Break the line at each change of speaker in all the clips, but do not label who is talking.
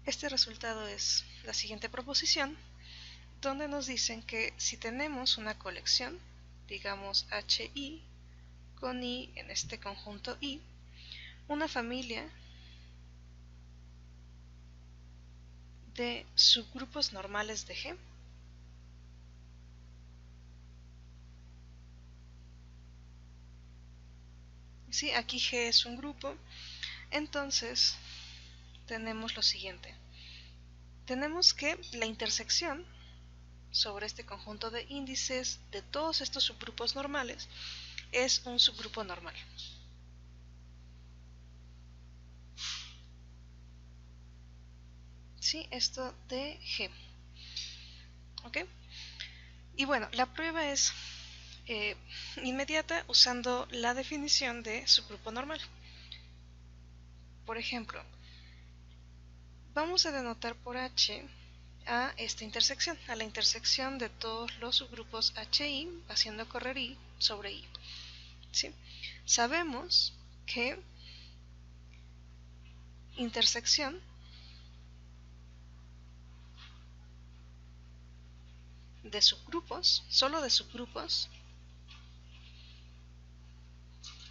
Este resultado es la siguiente proposición, donde nos dicen que si tenemos una colección, digamos HI con I en este conjunto I, una familia de subgrupos normales de G, ¿sí? Aquí G es un grupo, entonces tenemos lo siguiente. Tenemos que la intersección sobre este conjunto de índices de todos estos subgrupos normales es un subgrupo normal. ¿Sí? Esto de G. ¿Ok? Y bueno, la prueba es inmediata usando la definición de subgrupo normal. Por ejemplo, vamos a denotar por H a esta intersección, a la intersección de todos los subgrupos HI haciendo correr I sobre I. ¿Sí? Sabemos que intersección de subgrupos, solo de subgrupos,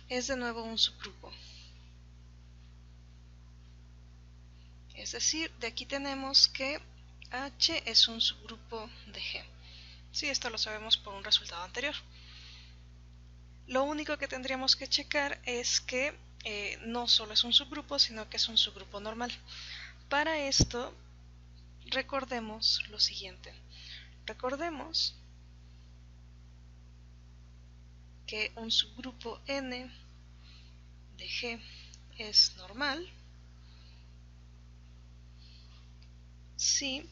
es de nuevo un subgrupo. Es decir, de aquí tenemos que H es un subgrupo de G. Sí, esto lo sabemos por un resultado anterior. Lo único que tendríamos que checar es que no solo es un subgrupo, sino que es un subgrupo normal. Para esto, recordemos lo siguiente. Recordemos que un subgrupo N de G es normal si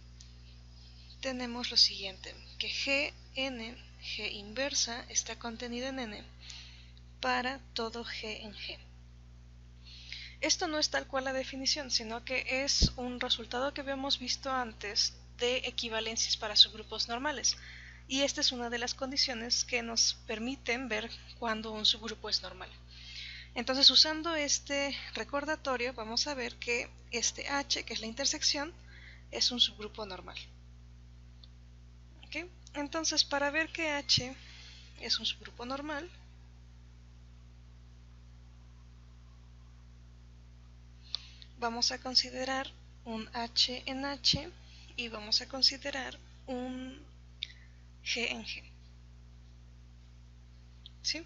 tenemos lo siguiente, que G inversa, está contenida en N para todo G en G. Esto no es tal cual la definición, sino que es un resultado que habíamos visto antes de equivalencias para subgrupos normales. Y esta es una de las condiciones que nos permiten ver cuándo un subgrupo es normal. Entonces, usando este recordatorio, vamos a ver que este H, que es la intersección, es un subgrupo normal. ¿Okay? Entonces, para ver que H es un subgrupo normal, vamos a considerar un H en H y vamos a considerar un G en G. ¿Sí?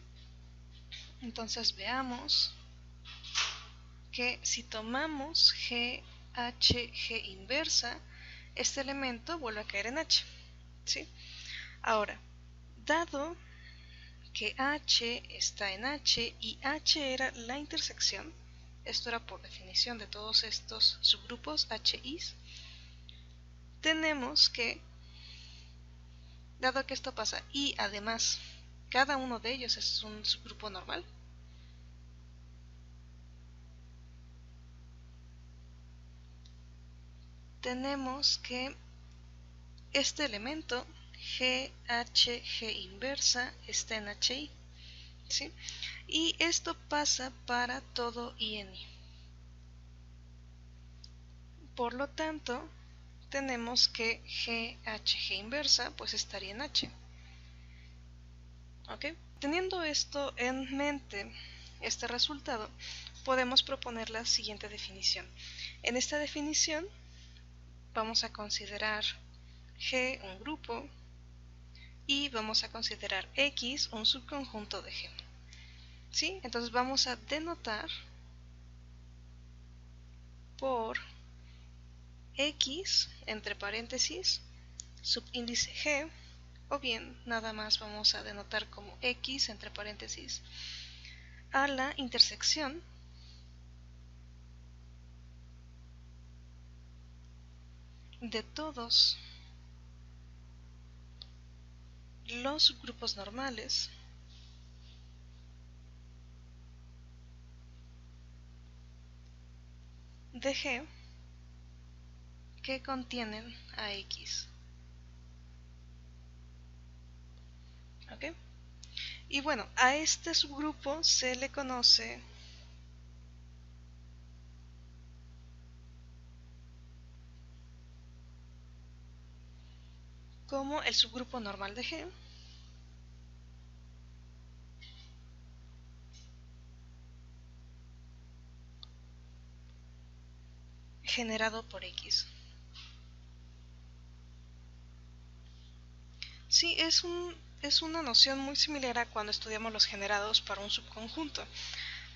Entonces veamos que si tomamos G, H, G inversa, este elemento vuelve a caer en H. ¿Sí? Ahora, dado que H está en H y H era la intersección, esto era por definición de todos estos subgrupos HIs, tenemos que, dado que esto pasa y además cada uno de ellos es un subgrupo normal, tenemos que este elemento G, H, G inversa está en HI, ¿sí? Y esto pasa para todo INI. Por lo tanto, tenemos que G, H, G inversa pues estaría en H. ¿Ok? Teniendo esto en mente, este resultado, podemos proponer la siguiente definición. En esta definición vamos a considerar G un grupo y vamos a considerar X un subconjunto de G. ¿Sí? Entonces vamos a denotar por X, entre paréntesis, subíndice G, o bien nada más vamos a denotar como X, entre paréntesis, a la intersección de todos los subgrupos normales de G que contienen a X. ¿Ok? Y bueno, a este subgrupo se le conoce como el subgrupo normal de G generado por X. Sí, es una noción muy similar a cuando estudiamos los generados para un subconjunto.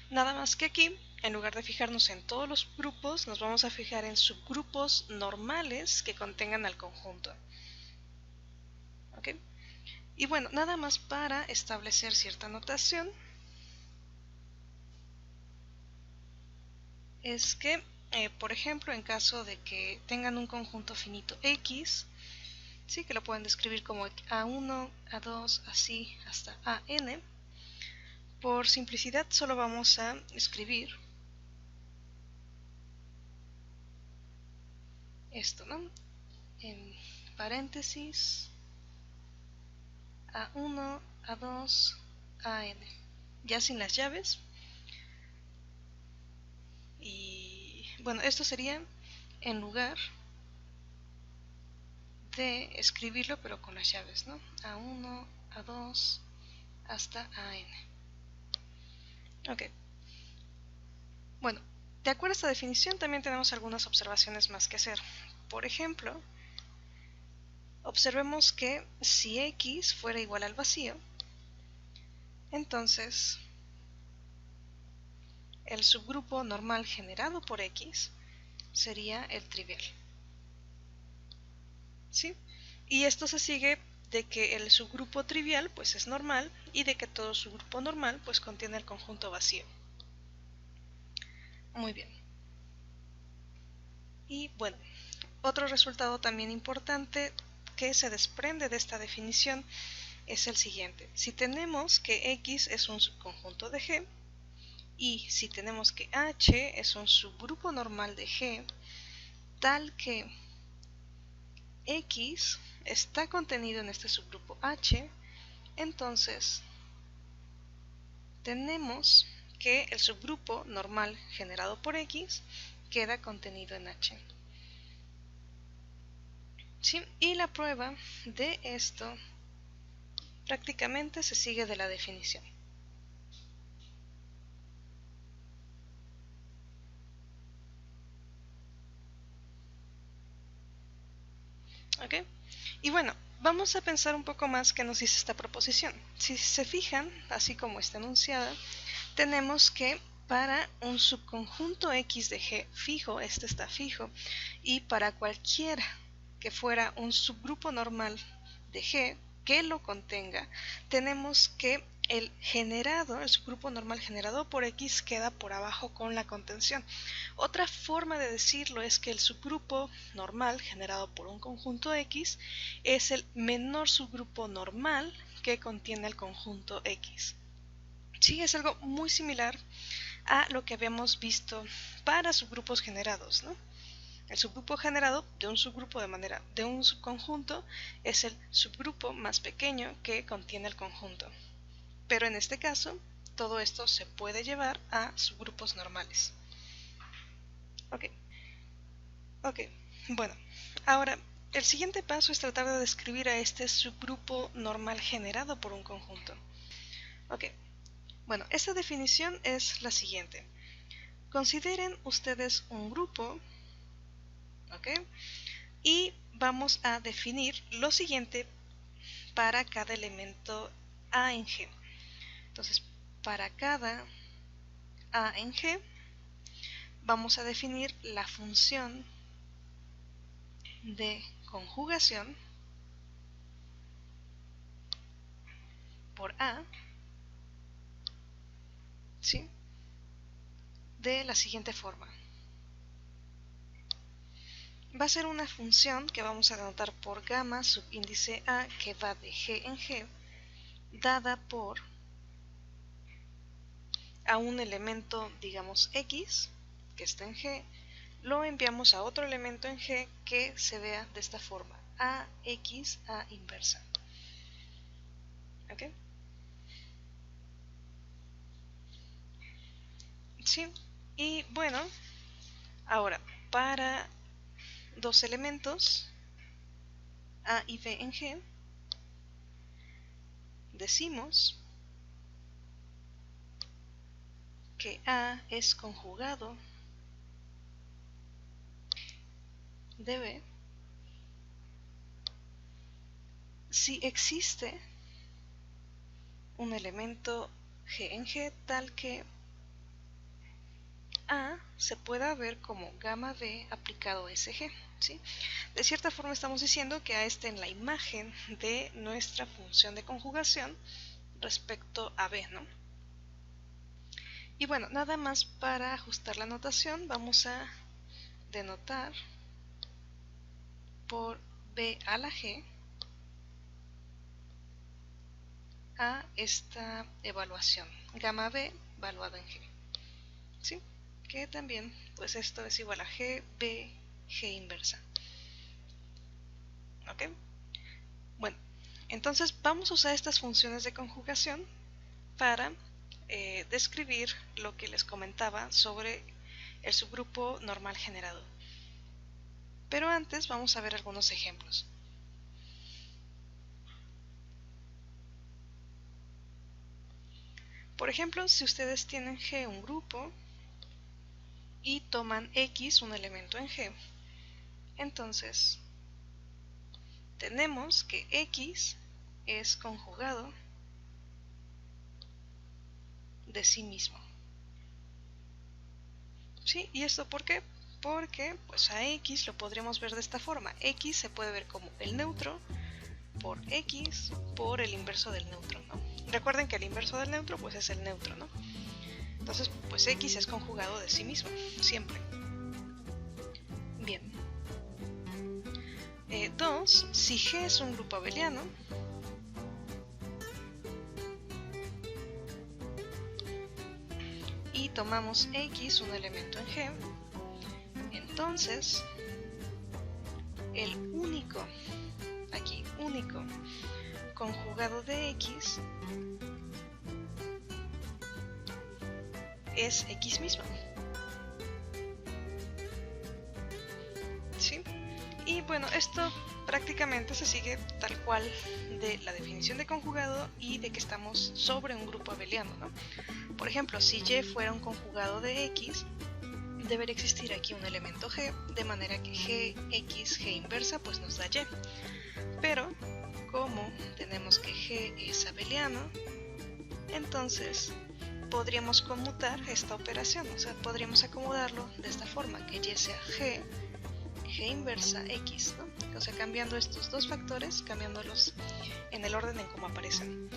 Nada más que aquí, en lugar de fijarnos en todos los grupos, nos vamos a fijar en subgrupos normales que contengan al conjunto. ¿Ok? Y bueno, nada más para establecer cierta notación, es que, por ejemplo, en caso de que tengan un conjunto finito X, ¿sí? Que lo pueden describir como A1, A2, así hasta AN, por simplicidad solo vamos a escribir esto, ¿no? En paréntesis A1, A2, AN, ya sin las llaves. Y bueno, esto sería en lugar de escribirlo pero con las llaves, ¿no? A1, A2, hasta AN. Ok. Bueno, de acuerdo a esta definición también tenemos algunas observaciones más que hacer. Por ejemplo, observemos que si X fuera igual al vacío, entonces el subgrupo normal generado por X sería el trivial. ¿Sí? Y esto se sigue de que el subgrupo trivial pues es normal y de que todo subgrupo normal pues contiene el conjunto vacío. Muy bien. Y bueno, otro resultado también importante que se desprende de esta definición es el siguiente. Si tenemos que X es un subconjunto de G y si tenemos que H es un subgrupo normal de G, tal que X está contenido en este subgrupo H, entonces tenemos que el subgrupo normal generado por X queda contenido en H. ¿Sí? Y la prueba de esto prácticamente se sigue de la definición. ¿Ok? Y bueno, vamos a pensar un poco más qué nos dice esta proposición. Si se fijan, así como está enunciada, tenemos que para un subconjunto X de G fijo, este está fijo, y para cualquiera que fuera un subgrupo normal de G que lo contenga, tenemos que el generado, el subgrupo normal generado por X queda por abajo con la contención. Otra forma de decirlo es que el subgrupo normal generado por un conjunto X es el menor subgrupo normal que contiene el conjunto X. Sí, es algo muy similar a lo que habíamos visto para subgrupos generados, ¿no? El subgrupo generado de un subgrupo de un subconjunto es el subgrupo más pequeño que contiene el conjunto. Pero en este caso, todo esto se puede llevar a subgrupos normales. Ok. Bueno, ahora el siguiente paso es tratar de describir a este subgrupo normal generado por un conjunto. Ok. Bueno, esta definición es la siguiente. Consideren ustedes un grupo, ¿ok? Y vamos a definir lo siguiente para cada elemento A en G. Entonces, para cada A en G, vamos a definir la función de conjugación por A, ¿sí? De la siguiente forma. Va a ser una función que vamos a denotar por gamma subíndice A que va de G en G, dada por a un elemento, digamos X, que está en G, lo enviamos a otro elemento en G que se vea de esta forma, AX A inversa. ¿Ok? Sí, y bueno, ahora para dos elementos A y B en G, decimos que A es conjugado de B si existe un elemento G en G tal que A se pueda ver como gamma B aplicado a ese G, ¿sí? De cierta forma estamos diciendo que A está en la imagen de nuestra función de conjugación respecto a B, ¿no? Y bueno, nada más para ajustar la notación, vamos a denotar por B a la G a esta evaluación, gamma B valuado en G, ¿sí? Que también, pues esto es igual a G, B, G inversa. ¿Ok? Bueno, entonces vamos a usar estas funciones de conjugación para describir lo que les comentaba sobre el subgrupo normal generado. Pero antes vamos a ver algunos ejemplos. Por ejemplo, si ustedes tienen G un grupo y toman X un elemento en G, entonces tenemos que X es conjugado de sí mismo. ¿Sí? ¿Y esto por qué? Porque pues a X lo podríamos ver de esta forma. X se puede ver como el neutro por X por el inverso del neutro, ¿no? Recuerden que el inverso del neutro pues es el neutro, ¿no? Entonces pues X es conjugado de sí mismo, siempre. Bien. 2. Si G es un grupo abeliano, y tomamos X un elemento en G, entonces el único, aquí único, conjugado de X es X mismo. ¿Sí? Y bueno, esto prácticamente se sigue tal cual de la definición de conjugado y de que estamos sobre un grupo abeliano, ¿no? Por ejemplo, si Y fuera un conjugado de X, debería existir aquí un elemento G, de manera que G, X, G inversa, pues nos da Y. Pero, como tenemos que G es abeliano, entonces podríamos conmutar esta operación, o sea, podríamos acomodarlo de esta forma, que Y sea G, G inversa X, ¿no? O sea, cambiando estos dos factores, cambiándolos en el orden en cómo aparecen.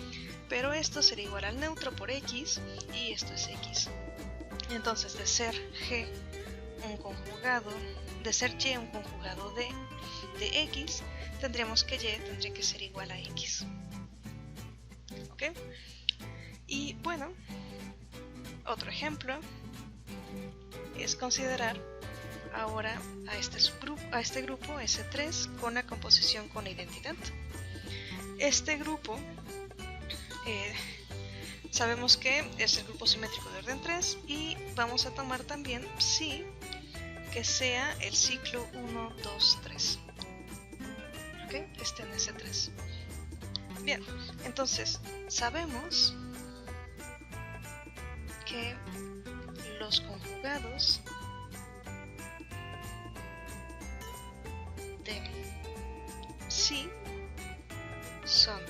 Pero esto sería igual al neutro por X y esto es X. Entonces, de ser G un conjugado, de ser Y un conjugado de X, tendríamos que Y tendría que ser igual a X. ¿Ok? Y bueno, otro ejemplo es considerar ahora a este grupo S3 con la composición con identidad. Este grupo sabemos que es el grupo simétrico de orden 3 y vamos a tomar también psi que sea el ciclo 1, 2, 3. ¿Ok? Este en S3. Bien, entonces sabemos que los conjugados de psi son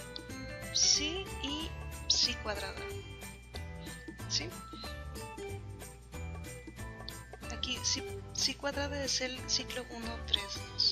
psi y psi cuadrada. ¿Sí? Aquí psi cuadrada es el ciclo 1, 3, 2.